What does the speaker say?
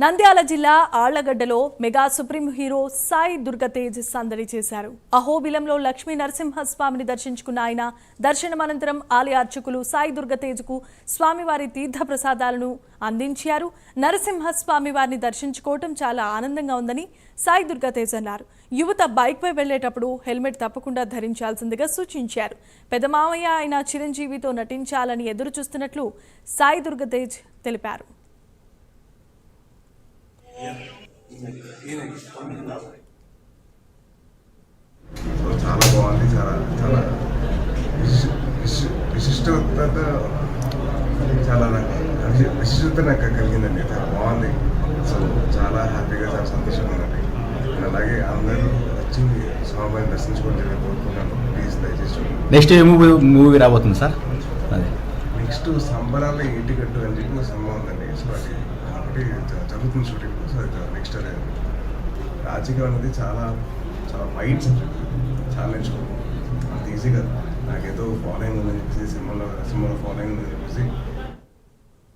నంద్యాల జిల్లా ఆళ్లగడ్డలో mega supreme hero Sai Durgatej సందడి చేశారు. అహోబిలంలో లక్ష్మీ నరసింహస్వామిని దర్శించుకున్న ఆయన దర్శనం అనంతరం ఆలయ అర్చకులు సాయి దుర్గతేజ్కు స్వామివారి తీర్థ ప్రసాదాలను అందించారు. నరసింహస్వామి వారిని దర్శించుకోవటం చాలా ఆనందంగా ఉందని సాయి దుర్గతేజ్ అన్నారు. యువత బైక్పై వెళ్లేటప్పుడు హెల్మెట్ తప్పకుండా ధరించాల్సిందిగా సూచించారు. పెదమామయ్య ఆయన చిరంజీవితో నటించాలని ఎదురు చూస్తున్నట్లు సాయి దుర్గతేజ్ తెలిపారు. చాలా బాగుంది. చాలా విశిష్టత విశిష్టత నాకు కలిగిందండి. చాలా బాగుంది. సో చాలా హ్యాపీగా చాలా సంతోషంగా ఉందండి. అలాగే అందరూ వచ్చి స్వామివారిని దర్శించుకోవాలని కోరుకున్నాను. ప్లీజ్ దయచేసి. నెక్స్ట్ మూవీ రాబోతుంది సార్? అదే నెక్స్ట్ సంబరాల ఇంటికట్టు అని చెప్పి సంభవం ఉందండి. సో అది ఒకటి జరుగుతుంది షూటింగ్. సో నెక్స్ట్ అదే రాజకీయం అనేది చాలా వైడ్ సబ్జెక్ట్. చాలా నేర్చుకోవాలి. అంత ఈజీ కదా. నాకేదో ఫాలోయింగ్ ఉందని చెప్పేసి సినిమాలో ఫాలోయింగ్ ఉందని చెప్పేసి